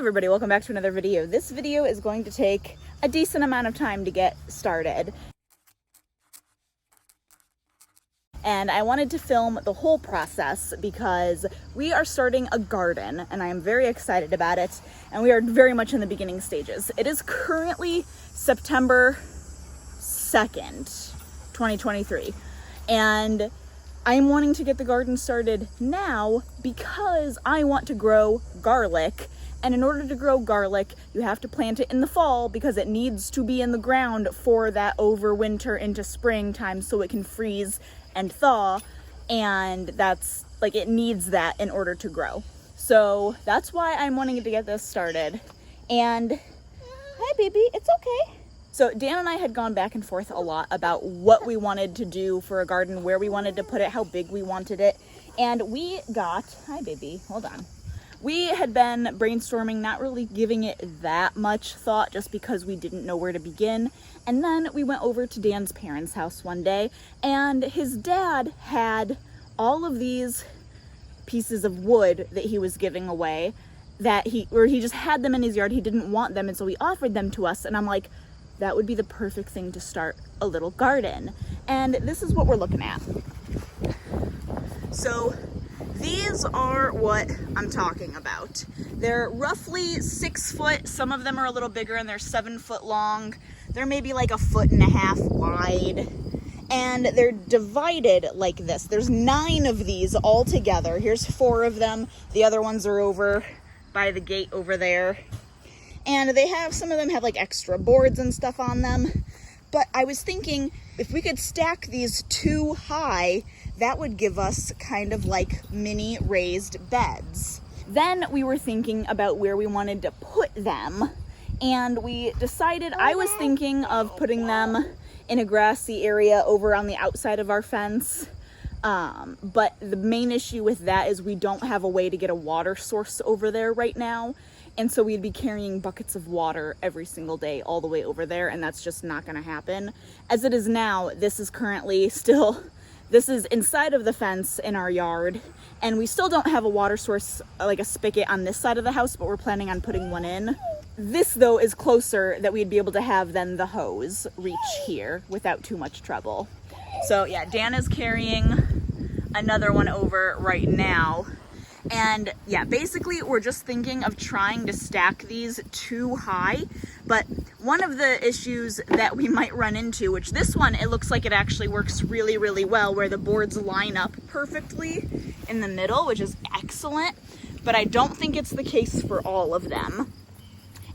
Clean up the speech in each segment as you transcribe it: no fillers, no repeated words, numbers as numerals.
everybody, welcome back to another video. This video is going to take a decent amount of time to get started. And I wanted to film the whole process because we are starting a garden and I am very excited about it, and we are very much in the beginning stages. It is currently September 2nd, 2023, and I'm wanting to get the garden started now because I want to grow garlic. And in order to grow garlic, you have to plant it in the fall because it needs to be in the ground for that overwinter into springtime so it can freeze and thaw. And that's like, it needs that in order to grow. So that's why I'm wanting to get this started. And hi baby, it's okay. So Dan and I had gone back and forth a lot about what we wanted to do for a garden, where we wanted to put it, how big we wanted it. And we got, hi baby, hold on. We had been brainstorming, not really giving it that much thought just because we didn't know where to begin. And then we went over to Dan's parents' house one day, and his dad had all of these pieces of wood that he was giving away that he just had them in his yard. He didn't want them, and so he offered them to us. And I'm like, that would be the perfect thing to start a little garden. And this is what we're looking at. So these are what I'm talking about. They're roughly 6 foot. Some of them are a little bigger and they're 7 foot long. They're maybe like 1.5 feet wide. And they're divided like this. There's 9 of these all together. Here's 4 of them. The other ones are over by the gate over there. And they have, some of them have like extra boards and stuff on them. But I was thinking if we could stack these 2 high, that would give us kind of like mini raised beds. Then we were thinking about where we wanted to put them. And we decided, I was thinking of putting them in a grassy area over on the outside of our fence. But the main issue with that is we don't have a way to get a water source over there right now. And so we'd be carrying buckets of water every single day all the way over there, and that's just not gonna happen. As it is now, this is currently still, this is inside of the fence in our yard, and we still don't have a water source, like a spigot on this side of the house, but we're planning on putting one in. This though is closer that we'd be able to have then the hose reach here without too much trouble. So yeah, Dan is carrying another one over right now. And yeah, basically we're just thinking of trying to stack these 2 high, but one of the issues that we might run into, which this one, it looks like it actually works really, really well, where the boards line up perfectly in the middle, which is excellent, but I don't think it's the case for all of them.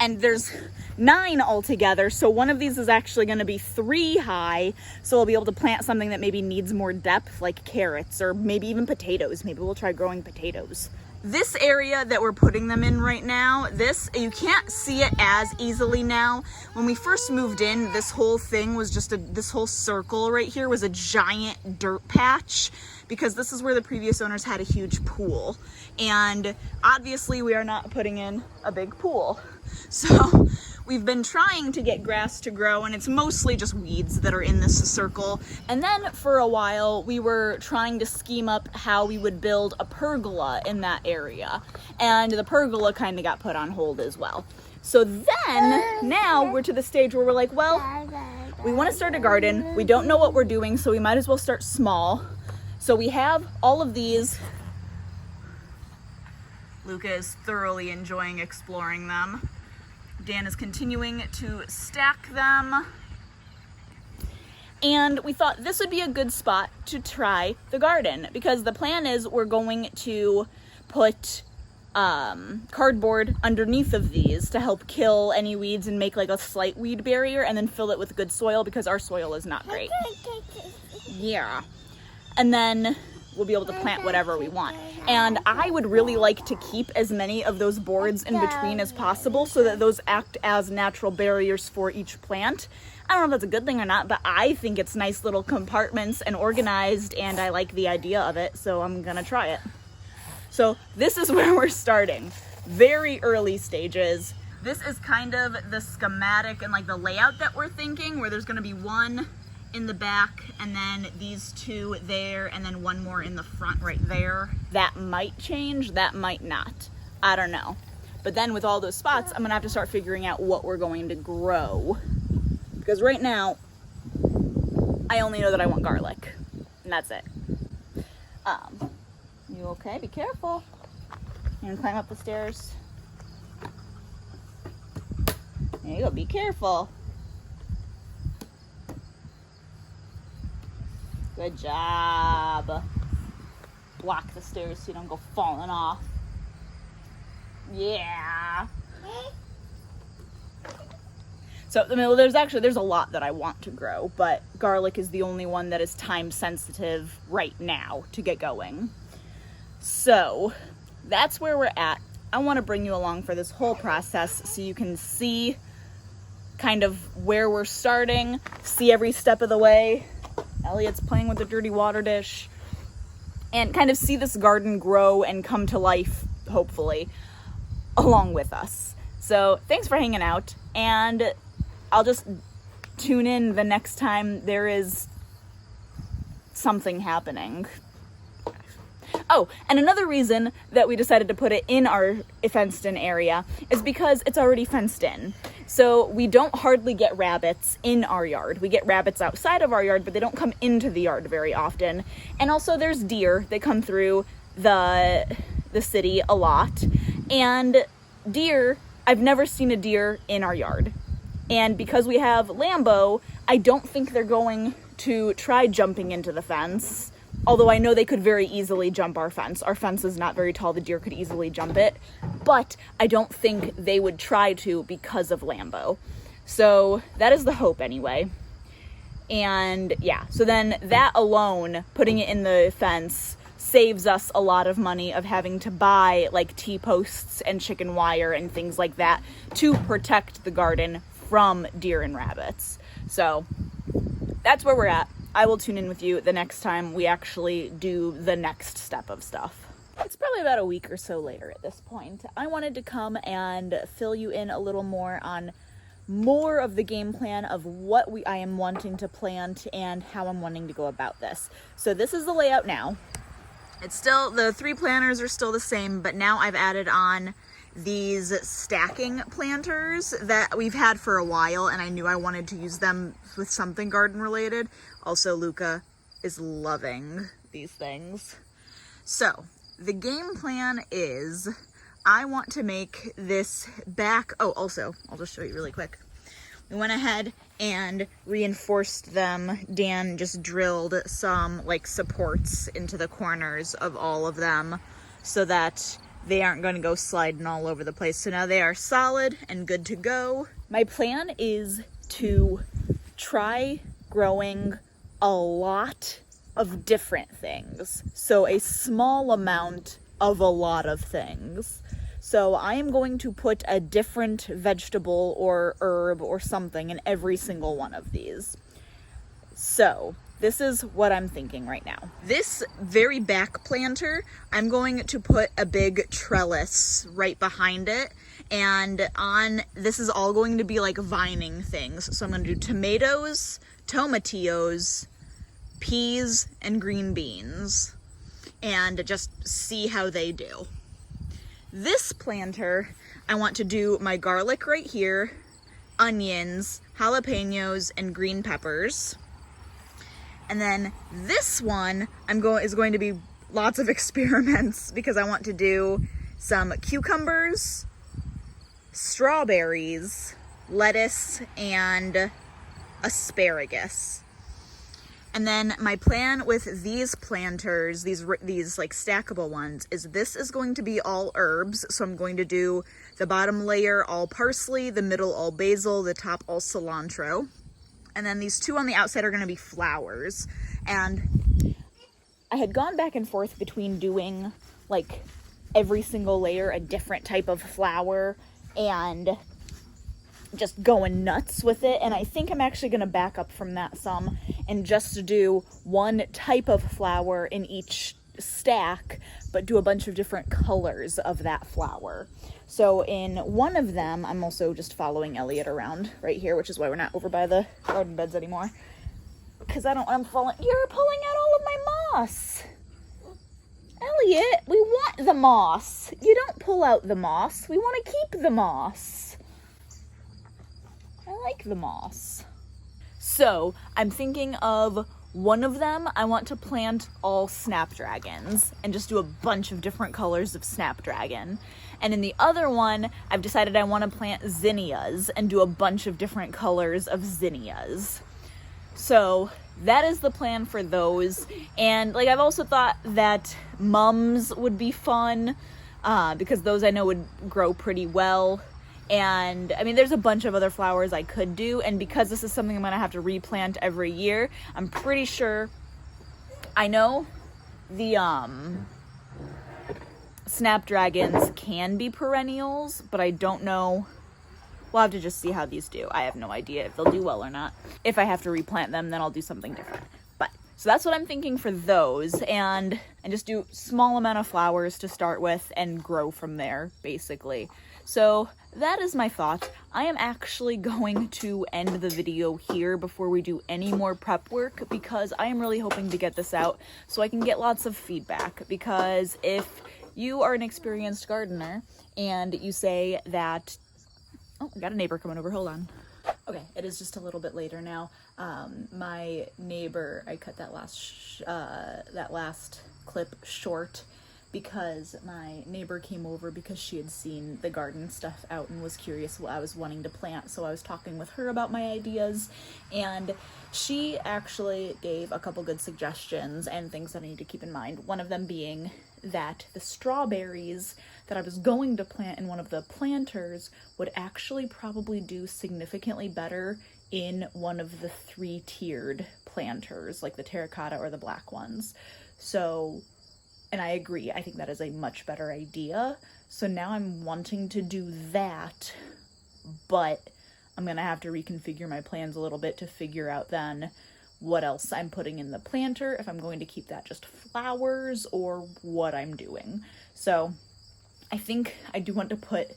And there's 9 altogether, so one of these is actually going to be 3 high, so we'll be able to plant something that maybe needs more depth, like carrots or maybe even potatoes. Maybe we'll try growing potatoes. This area that we're putting them in right now, this, you can't see it as easily now. When we first moved in, this whole thing was just this whole circle right here was a giant dirt patch, because this is where the previous owners had a huge pool. And obviously we are not putting in a big pool. So we've been trying to get grass to grow, and it's mostly just weeds that are in this circle. And then for a while we were trying to scheme up how we would build a pergola in that area. And the pergola kind of got put on hold as well. So then now we're to the stage where we're like, well, we want to start a garden. We don't know what we're doing, so we might as well start small. So we have all of these. Luca is thoroughly enjoying exploring them. Dan is continuing to stack them. And we thought this would be a good spot to try the garden, because the plan is we're going to put cardboard underneath of these to help kill any weeds and make like a slight weed barrier, and then fill it with good soil because our soil is not great. Yeah. And then we'll be able to plant whatever we want. And I would really like to keep as many of those boards in between as possible so that those act as natural barriers for each plant. I don't know if that's a good thing or not, but I think it's nice little compartments and organized, and I like the idea of it, so I'm gonna try it. So this is where we're starting. Very early stages. This is kind of the schematic and like the layout that we're thinking, where there's gonna be one in the back, and then these 2 there, and then one more in the front right there. That might change, that might not. I don't know. But then with all those spots, I'm gonna have to start figuring out what we're going to grow. Because right now, I only know that I want garlic, and that's it. You okay? Be careful. You gonna climb up the stairs? There you go, be careful. Good job. Block the stairs so you don't go falling off. Yeah. So, I mean, there's a lot that I want to grow, but garlic is the only one that is time sensitive right now to get going. So, that's where we're at. I want to bring you along for this whole process so you can see kind of where we're starting, see every step of the way. Elliot's playing with the dirty water dish, and kind of see this garden grow and come to life, hopefully, along with us. So, thanks for hanging out, and I'll just tune in the next time there is something happening. Oh, and another reason that we decided to put it in our fenced-in area is because it's already fenced in. So we don't hardly get rabbits in our yard. We get rabbits outside of our yard, but they don't come into the yard very often. And also there's deer that come through the city a lot. And deer, I've never seen a deer in our yard. And because we have Lambeau, I don't think they're going to try jumping into the fence. Although I know they could very easily jump our fence. Our fence is not very tall. The deer could easily jump it. But I don't think they would try to because of Lambeau. So that is the hope anyway. And yeah, so then that alone, putting it in the fence, saves us a lot of money of having to buy like T-posts and chicken wire and things like that to protect the garden from deer and rabbits. So that's where we're at. I will tune in with you the next time we actually do the next step of stuff. It's probably about a week or so later at this point. I wanted to come and fill you in a little more on more of the game plan of what I am wanting to plant and how I'm wanting to go about this. So this is the layout now. It's still, the 3 planters are still the same, but now I've added on these stacking planters that we've had for a while, and I knew I wanted to use them with something garden related. Also, Luca is loving these things. So the game plan is I want to make this back. Oh, also, I'll just show you really quick. We went ahead and reinforced them. Dan just drilled some like supports into the corners of all of them so that they aren't going to go sliding all over the place. So now they are solid and good to go. My plan is to try growing a lot of different things. So a small amount of a lot of things. So I am going to put a different vegetable or herb or something in every single one of these. So this is what I'm thinking right now. This very back planter, I'm going to put a big trellis right behind it. And this is all going to be like vining things. So I'm going to do tomatoes, tomatillos, peas, and green beans. And just see how they do. This planter, I want to do my garlic right here, onions, jalapenos, and green peppers. And then this one is going to be lots of experiments because I want to do some cucumbers, strawberries, lettuce, and asparagus. And then my plan with these planters, these like stackable ones, is this is going to be all herbs. So I'm going to do the bottom layer all parsley, the middle all basil, the top all cilantro. And then these 2 on the outside are going to be flowers. And I had gone back and forth between doing like every single layer a different type of flower and just going nuts with it. And I think I'm actually going to back up from that some and just do one type of flower in each stack, but do a bunch of different colors of that flower. So in one of them, I'm also just following Elliot around right here, which is why we're not over by the garden beds anymore. Because I don't want him falling. You're pulling out all of my moss. Elliot, we want the moss. You don't pull out the moss. We want to keep the moss. I like the moss. So I'm thinking of one of them. I want to plant all snapdragons and just do a bunch of different colors of snapdragon. And in the other one, I've decided I want to plant zinnias and do a bunch of different colors of zinnias. So that is the plan for those. And like, I've also thought that mums would be fun because those I know would grow pretty well. And I mean, there's a bunch of other flowers I could do. And because this is something I'm going to have to replant every year, I'm pretty sure I know the snapdragons can be perennials, but I don't know. We'll have to just see how these do. I have no idea if they'll do well or not. If I have to replant them, then I'll do something different. But so that's what I'm thinking for those, and just do small amount of flowers to start with and grow from there, basically. So that is my thought. I am actually going to end the video here before we do any more prep work because I am really hoping to get this out so I can get lots of feedback. Because if you are an experienced gardener and you say that, oh, I got a neighbor coming over, hold on. Okay, it is just a little bit later now. My neighbor, I cut that last clip short because my neighbor came over because she had seen the garden stuff out and was curious what I was wanting to plant. So I was talking with her about my ideas, and she actually gave a couple good suggestions and things that I need to keep in mind. One of them being that the strawberries that I was going to plant in one of the planters would actually probably do significantly better in one of the 3-tiered planters, like the terracotta or the black ones. So, and I agree, I think that is a much better idea. So now I'm wanting to do that, but I'm gonna have to reconfigure my plans a little bit to figure out then what else I'm putting in the planter, if I'm going to keep that just flowers or what I'm doing. So I think I do want to put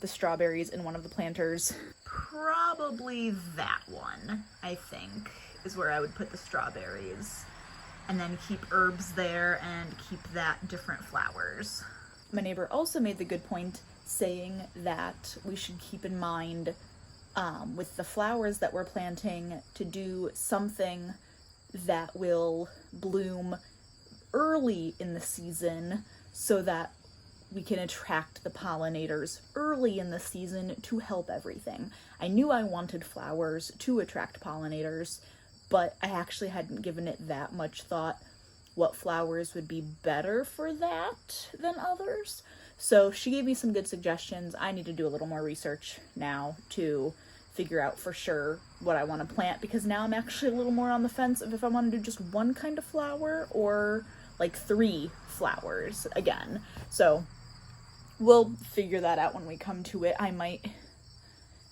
the strawberries in one of the planters. Probably that one, I think, is where I would put the strawberries. And then keep herbs there and keep that different flowers. My neighbor also made the good point saying that we should keep in mind with the flowers that we're planting to do something that will bloom early in the season so that we can attract the pollinators early in the season to help everything. I knew I wanted flowers to attract pollinators, but I actually hadn't given it that much thought what flowers would be better for that than others. So she gave me some good suggestions. I need to do a little more research now to figure out for sure what I want to plant, because now I'm actually a little more on the fence of if I want to do just one kind of flower or like 3 flowers again. So we'll figure that out when we come to it. I might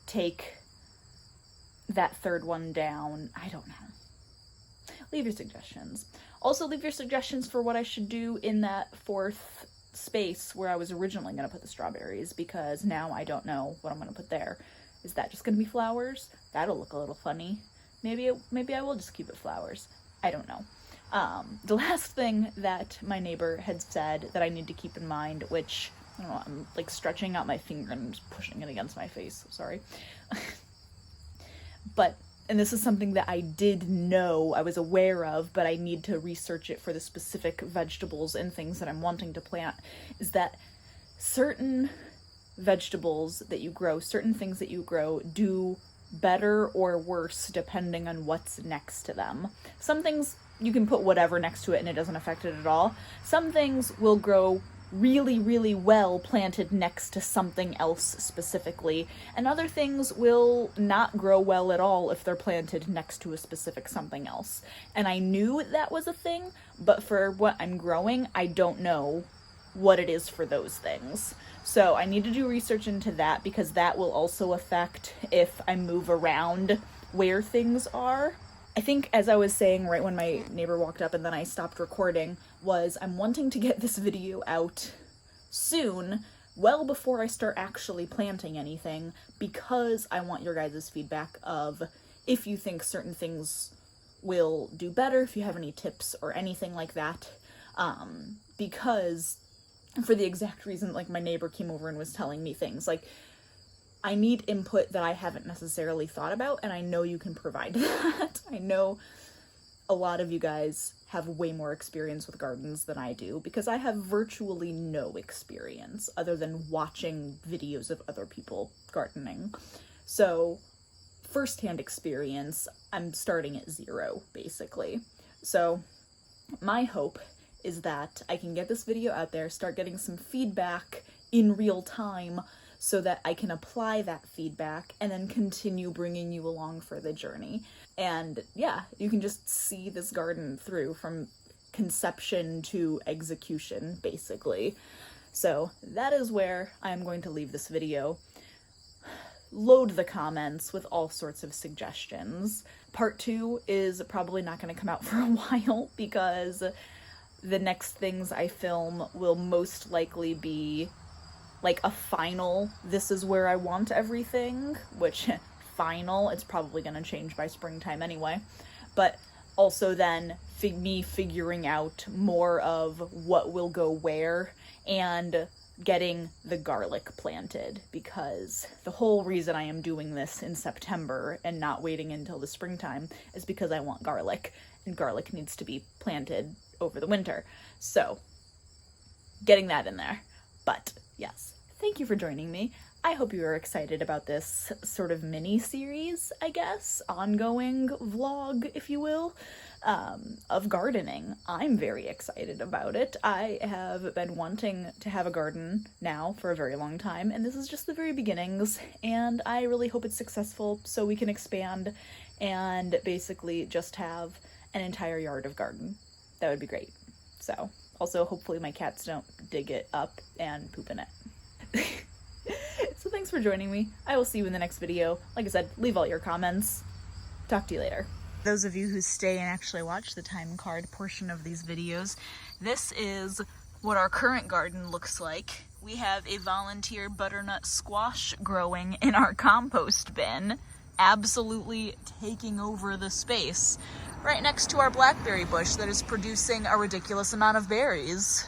take that 3rd one down. I don't know. Leave your suggestions. Also leave your suggestions for what I should do in that 4th space where I was originally going to put the strawberries, because now I don't know what I'm going to put there. Is that just going to be flowers? That'll look a little funny. Maybe I will just keep it flowers. I don't know. The last thing that my neighbor had said that I need to keep in mind, which, I don't know, I'm like stretching out my finger and just pushing it against my face. Sorry. But, and this is something that I did know, I was aware of, but I need to research it for the specific vegetables and things that I'm wanting to plant, is that certain vegetables that you grow, certain things that you grow do better or worse depending on what's next to them. Some things you can put whatever next to it and it doesn't affect it at all. Some things will grow really, really well planted next to something else specifically, and other things will not grow well at all if they're planted next to a specific something else. And I knew that was a thing, but for what I'm growing, I don't know what it is for those things. So I need to do research into that, because that will also affect if I move around where things are. I think, as I was saying right when my neighbor walked up and then I stopped recording, was I'm wanting to get this video out soon, well before I start actually planting anything, because I want your guys' feedback of if you think certain things will do better, if you have any tips or anything like that. because for the exact reason, like, my neighbor came over and was telling me things. Like, I need input that I haven't necessarily thought about, and I know you can provide that. I know a lot of you guys have way more experience with gardens than I do, because I have virtually no experience other than watching videos of other people gardening. So, firsthand experience, I'm starting at 0, basically. So, my hope is that I can get this video out there, start getting some feedback in real time, so that I can apply that feedback and then continue bringing you along for the journey. And yeah, you can just see this garden through from conception to execution, basically. So that is where I'm going to leave this video. Load the comments with all sorts of suggestions. Part 2 is probably not going to come out for a while, because the next things I film will most likely be like a final, this is where I want everything, which final, it's probably going to change by springtime anyway, but also then me figuring out more of what will go where and getting the garlic planted, because the whole reason I am doing this in September and not waiting until the springtime is because I want garlic, and garlic needs to be planted over the winter. So, getting that in there. But yes, thank you for joining me. I hope you are excited about this sort of mini-series, I guess, ongoing vlog, if you will, of gardening. I'm very excited about it. I have been wanting to have a garden now for a very long time, and this is just the very beginnings, and I really hope it's successful so we can expand and basically just have an entire yard of garden. That would be great. So, also, hopefully my cats don't dig it up and poop in it. So thanks for joining me. I will see you in the next video. Like I said, leave all your comments. Talk to you later. Those of you who stay and actually watch the time card portion of these videos, this is what our current garden looks like. We have a volunteer butternut squash growing in our compost bin, absolutely taking over the space, right next to our blackberry bush that is producing a ridiculous amount of berries.